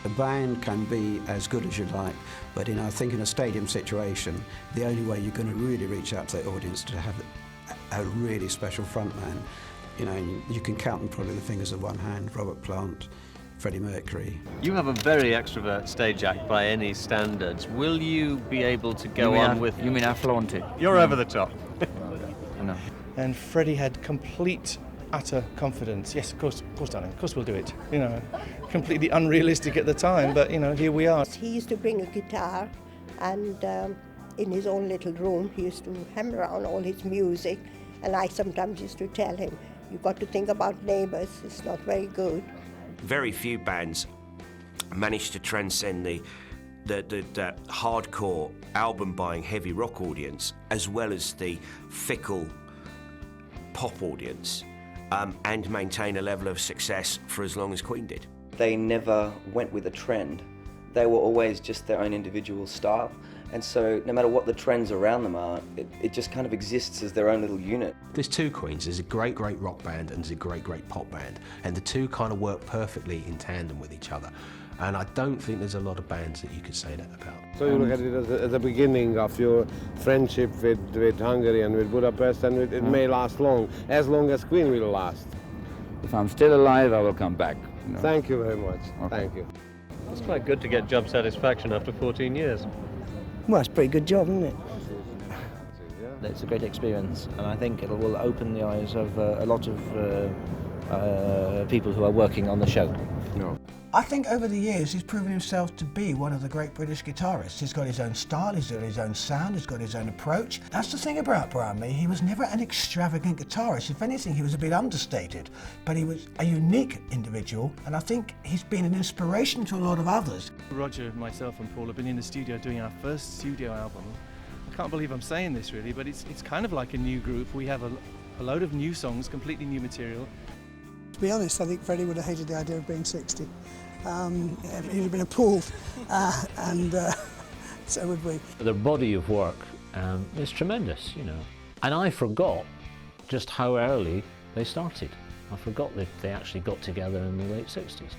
A band can be as good as you like, but I think in a stadium situation, the only way you're going to really reach out to the audience is to have a really special frontman. You can count them probably the fingers of one hand. Robert Plant, Freddie Mercury. You have a very extrovert stage act by any standards. Will you be able to go on with... You mean I flaunt it? You're over the top. No. And Freddie had complete, utter confidence. Yes, of course, darling, of course we'll do it. Completely unrealistic at the time, but here we are. He used to bring a guitar, and in his own little room, he used to hammer around all his music, and I sometimes used to tell him, "You've got to think about neighbours. It's not very good." Very few bands manage to transcend the hardcore album-buying heavy rock audience, as well as the fickle pop audience, and maintain a level of success for as long as Queen did. They never went with a trend. They were always just their own individual style. And so no matter what the trends around them are, it just kind of exists as their own little unit. There's two Queens. There's a great rock band and there's a great pop band. And the two kind of work perfectly in tandem with each other. And I don't think there's a lot of bands that you could say that about. So you look at it as the beginning of your friendship with Hungary and with Budapest, and it may last as long as Queen will last. If I'm still alive, I will come back. Thank you very much. Okay. Thank you. It's quite good to get job satisfaction after 14 years. Well, it's a pretty good job, isn't it? It's a great experience, and I think it will open the eyes of a lot of people who are working on the show. No. I think over the years he's proven himself to be one of the great British guitarists. He's got his own style, he's got his own sound, he's got his own approach. That's the thing about Brian May, he was never an extravagant guitarist. If anything, he was a bit understated, but he was a unique individual, and I think he's been an inspiration to a lot of others. Roger, myself and Paul have been in the studio doing our first studio album. I can't believe I'm saying this really, but it's kind of like a new group. We have a load of new songs, completely new material. To be honest, I think Freddie would have hated the idea of being 60. He'd have been appalled, and so would we. Their body of work is tremendous, And I forgot just how early they started. I forgot that they actually got together in the late 60s.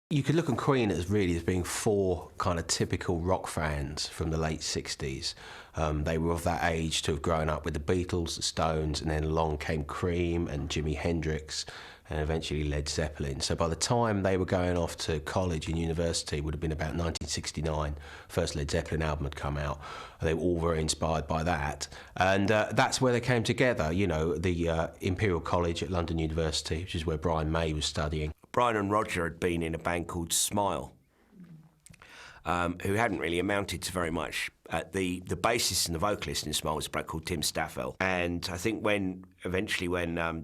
You could look at Queen as being four kind of typical rock fans from the late 60s. They were of that age to have grown up with the Beatles, the Stones, and then along came Cream and Jimi Hendrix, and eventually Led Zeppelin. So by the time they were going off to college and university, it would have been about 1969. First Led Zeppelin album had come out. They were all very inspired by that. And that's where they came together, the Imperial College at London University, which is where Brian May was studying. Brian and Roger had been in a band called Smile, who hadn't really amounted to very much. The bassist and the vocalist in Smile was a bloke called Tim Staffel. And I think when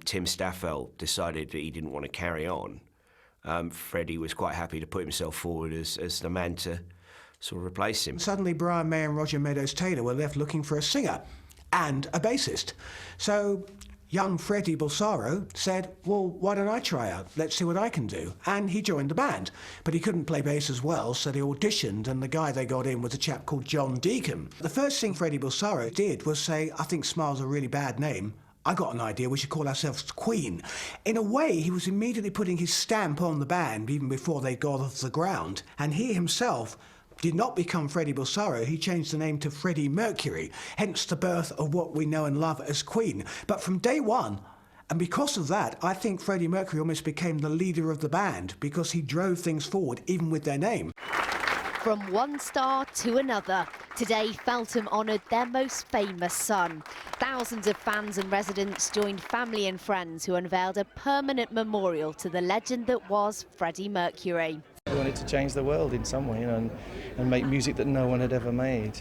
Tim Staffel decided that he didn't want to carry on, Freddie was quite happy to put himself forward as the man to sort of replace him. Suddenly Brian May and Roger Meadows-Taylor were left looking for a singer and a bassist. So young Freddie Bulsara said, well, why don't I try out? Let's see what I can do. And he joined the band. But he couldn't play bass as well, so they auditioned, and the guy they got in was a chap called John Deacon. The first thing Freddie Bulsara did was say, I think Smile's a really bad name. I got an idea, we should call ourselves Queen. In a way, he was immediately putting his stamp on the band, even before they got off the ground. And he himself did not become Freddie Bulsara, he changed the name to Freddie Mercury, hence the birth of what we know and love as Queen. But from day one, and because of that, I think Freddie Mercury almost became the leader of the band, because he drove things forward, even with their name. From one star to another, today Feltham honoured their most famous son. Thousands of fans and residents joined family and friends who unveiled a permanent memorial to the legend that was Freddie Mercury. We wanted to change the world in some way, and make music that no one had ever made.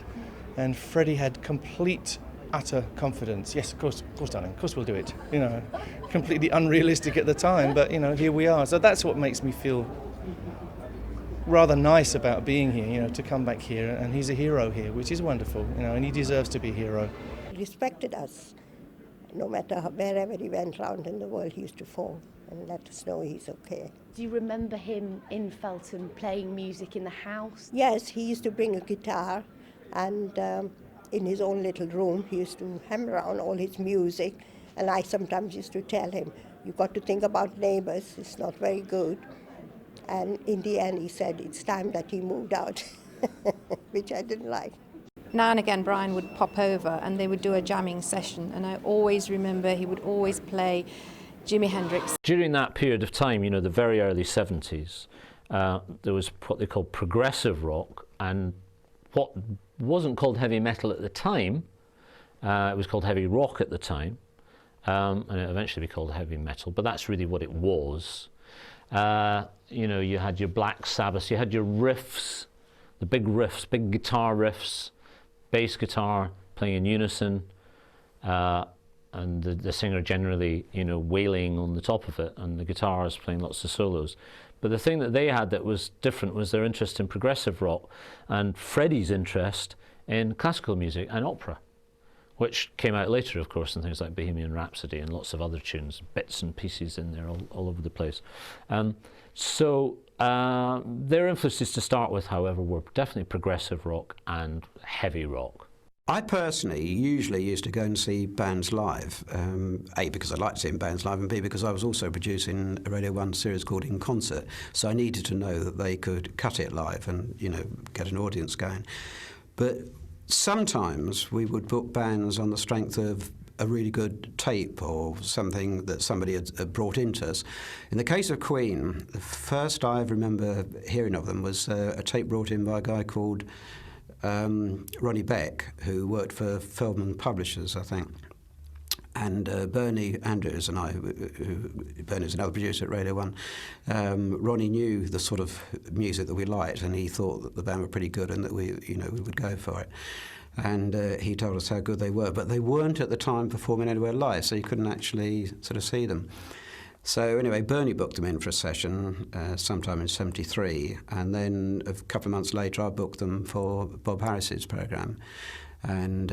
And Freddie had complete, utter confidence. Yes, of course, darling, of course we'll do it. Completely unrealistic at the time, but here we are. So that's what makes me feel rather nice about being here, to come back here, and he's a hero here, which is wonderful, and he deserves to be a hero. He respected us. no matter wherever he went round in the world, he used to phone and let us know he's okay. Do you remember him in Feltham playing music in the house? Yes, he used to bring a guitar, and in his own little room he used to hammer around all his music, and I sometimes used to tell him, you've got to think about neighbours, it's not very good. And in the end he said it's time that he moved out, which I didn't like. Now and again Brian would pop over and they would do a jamming session, and I always remember he would always play Jimi Hendrix. During that period of time, you know, the very early 70s, there was what they called progressive rock, and what wasn't called heavy metal at the time, it was called heavy rock at the time, and it eventually became called heavy metal, but that's really what it was. You know, you had your Black Sabbath, you had your riffs, the big riffs, big guitar riffs, bass guitar playing in unison, and the singer generally, you know, wailing on the top of it, and the guitars playing lots of solos. But the thing that they had that was different was their interest in progressive rock, and Freddie's interest in classical music and opera, which came out later, of course, in things like Bohemian Rhapsody and lots of other tunes, bits and pieces in there all over the place. So their influences to start with, however, were definitely progressive rock and heavy rock. I personally usually used to go and see bands live, A, because I liked seeing bands live, and B, because I was also producing a Radio 1 series called In Concert, so I needed to know that they could cut it live and, you know, get an audience going. But sometimes we would book bands on the strength of a really good tape or something that somebody had brought into us. In the case of Queen, the first I remember hearing of them was a tape brought in by a guy called Ronnie Beck, who worked for Feldman Publishers, I think. And Bernie Andrews and I, Bernie's another producer at Radio 1, Ronnie knew the sort of music that we liked, and he thought that the band were pretty good and that we would go for it. And he told us how good they were, but they weren't at the time performing anywhere live, so you couldn't actually sort of see them. So anyway, Bernie booked them in for a session sometime in '73, and then a couple of months later I booked them for Bob Harris's programme. And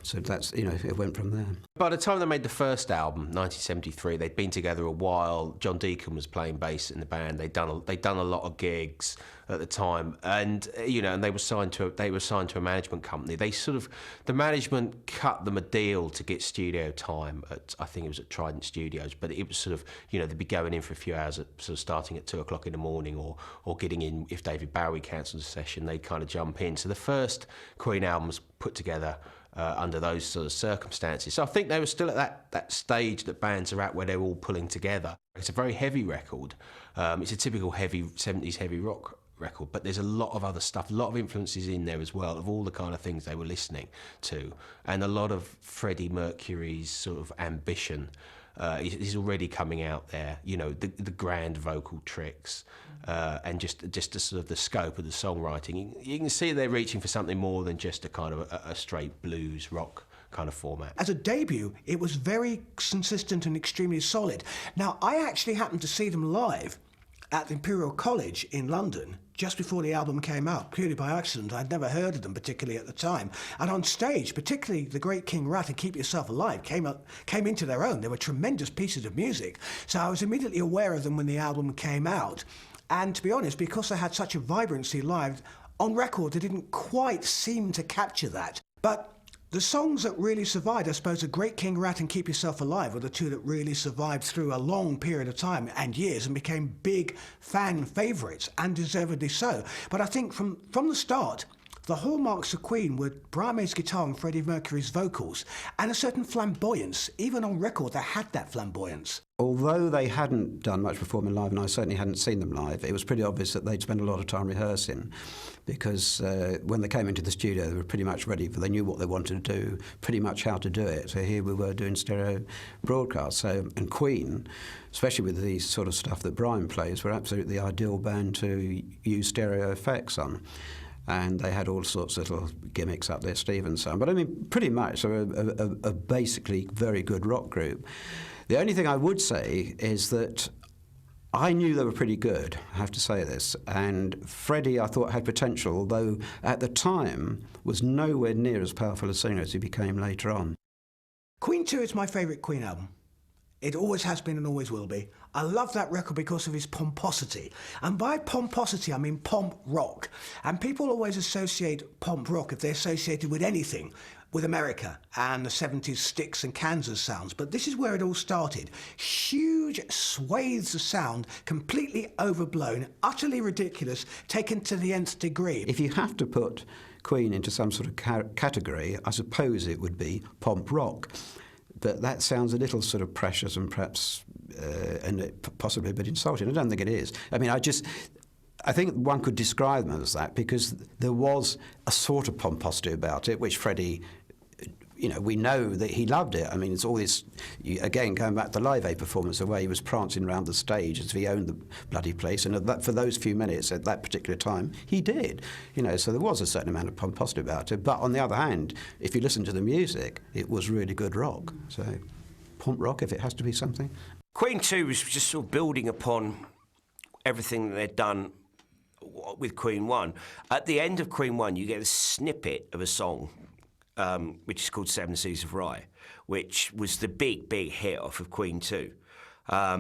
so that's, you know, it went from there. By the time they made the first album, 1973, they'd been together a while. John Deacon was playing bass in the band. They'd done a lot of gigs at the time, and you know, and they were signed to a management company. The management cut them a deal to get studio time at, I think it was at Trident Studios, but it was sort of, you know, they'd be going in for a few hours, sort of starting at 2 o'clock in the morning, or getting in if David Bowie cancelled a session, they'd kind of jump in. So the first Queen album was put together under those sort of circumstances. So I think they were still at that stage that bands are at where they're all pulling together. It's a very heavy record. It's a typical heavy 70s heavy rock record, but there's a lot of other stuff, a lot of influences in there as well, of all the kind of things they were listening to, and a lot of Freddie Mercury's sort of ambition is already coming out there. You know, the grand vocal tricks, and just the sort of the scope of the songwriting. You can see they're reaching for something more than just a kind of a straight blues rock kind of format. As a debut, it was very consistent and extremely solid. Now, I actually happened to see them live at Imperial College in London just before the album came out, purely by accident. I'd never heard of them particularly at the time. And on stage, particularly The Great King Rat and Keep Yourself Alive came into their own. They were tremendous pieces of music. So I was immediately aware of them when the album came out. And to be honest, because they had such a vibrancy live, on record they didn't quite seem to capture that. But the songs that really survived, I suppose, The Great King Rat and Keep Yourself Alive were the two that really survived through a long period of time and years and became big fan favourites, and deservedly so. But I think from the start, the hallmarks of Queen were Brian May's guitar and Freddie Mercury's vocals, and a certain flamboyance. Even on record, they had that flamboyance. Although they hadn't done much performing live, and I certainly hadn't seen them live, it was pretty obvious that they'd spent a lot of time rehearsing, because when they came into the studio, they were pretty much ready, for they knew what they wanted to do, pretty much how to do it. So here we were doing stereo broadcasts. And Queen, especially with the sort of stuff that Brian plays, were absolutely the ideal band to use stereo effects on. And they had all sorts of little gimmicks up their sleeve and so on. But I mean, pretty much, they're a basically very good rock group. The only thing I would say is that I knew they were pretty good, I have to say this, and Freddie I thought had potential, although at the time was nowhere near as powerful a singer as he became later on. Queen 2 is my favourite Queen album. It always has been and always will be. I love that record because of his pomposity. And by pomposity, I mean pomp rock. And people always associate pomp rock, if they associate it with anything, with America and the 70s Styx and Kansas sounds. But this is where it all started. Huge swathes of sound, completely overblown, utterly ridiculous, taken to the nth degree. If you have to put Queen into some sort of category, I suppose it would be pomp rock. But that sounds a little sort of precious and perhaps and possibly a bit insulting. I don't think it is. I mean, I think one could describe them as that because there was a sort of pomposity about it, which Freddie, you know, we know that he loved it. I mean, it's all this, again, going back to the Live Aid performance, the way he was prancing around the stage as if he owned the bloody place, and for those few minutes at that particular time, he did. You know, so there was a certain amount of pomposity about it. But on the other hand, if you listen to the music, it was really good rock. So, pomp rock, if it has to be something. Queen 2 was just sort of building upon everything that they'd done with Queen 1. At the end of Queen 1, you get a snippet of a song, which is called Seven Seas of Rye, which was the big hit off of Queen 2.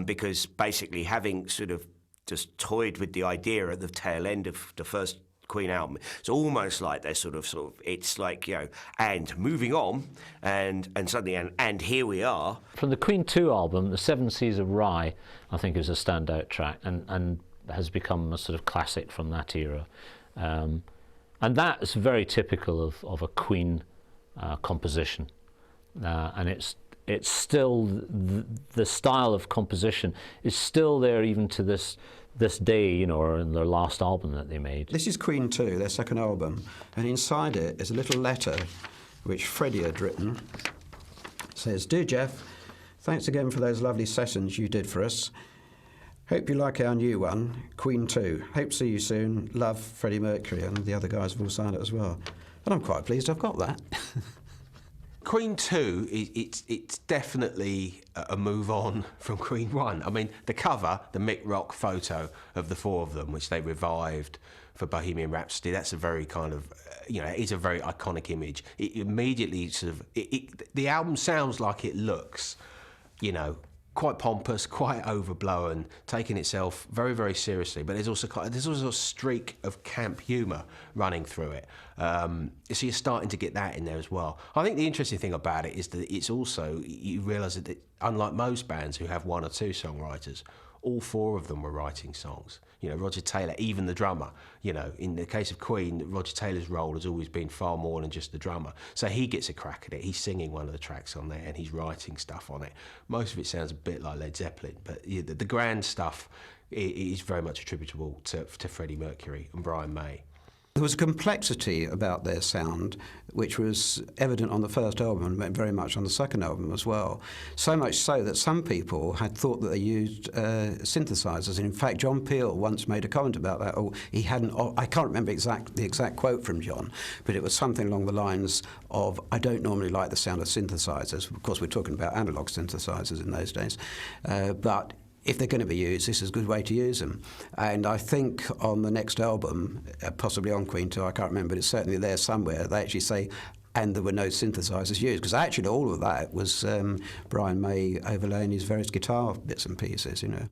Because basically having sort of just toyed with the idea at the tail end of the first Queen album, it's almost like they're sort of it's like, you know, and moving on, and suddenly, and here we are. From the Queen 2 album, the Seven Seas of Rye, I think is a standout track, and has become a sort of classic from that era. And that is very typical of a Queen composition, and it's still the style of composition is still there even to this day, you know, or in their last album that they made. This is Queen 2, their second album, and inside it is a little letter which Freddie had written. It says, "Dear Jeff, thanks again for those lovely sessions you did for us. Hope you like our new one, Queen 2. Hope to see you soon. Love, Freddie Mercury," and the other guys have all signed it as well. And I'm quite pleased I've got that. Queen 2, it's definitely a move on from Queen 1. I mean, the cover, the Mick Rock photo of the four of them, which they revived for Bohemian Rhapsody, that's a very kind of, you know, it's a very iconic image. It immediately sort of, the album sounds like it looks, you know, quite pompous, quite overblown, taking itself very, very seriously. But there's also a streak of camp humour running through it. So you're starting to get that in there as well. I think the interesting thing about it is that it's also, you realise that unlike most bands who have one or two songwriters, all four of them were writing songs. You know, Roger Taylor, even the drummer, you know, in the case of Queen, Roger Taylor's role has always been far more than just the drummer. So he gets a crack at it. He's singing one of the tracks on there and he's writing stuff on it. Most of it sounds a bit like Led Zeppelin, but the grand stuff is very much attributable to Freddie Mercury and Brian May. There was a complexity about their sound which was evident on the first album and very much on the second album as well. So much so that some people had thought that they used synthesizers. And in fact, John Peel once made a comment about that. Oh, he hadn't. I can't remember the exact quote from John, but it was something along the lines of, "I don't normally like the sound of synthesizers." Of course, we're talking about analog synthesizers in those days, but if they're going to be used, this is a good way to use them. And I think on the next album, possibly on Queen 2, I can't remember, but it's certainly there somewhere, they actually say, and there were no synthesizers used, because actually all of that was Brian May overlaying his various guitar bits and pieces, you know.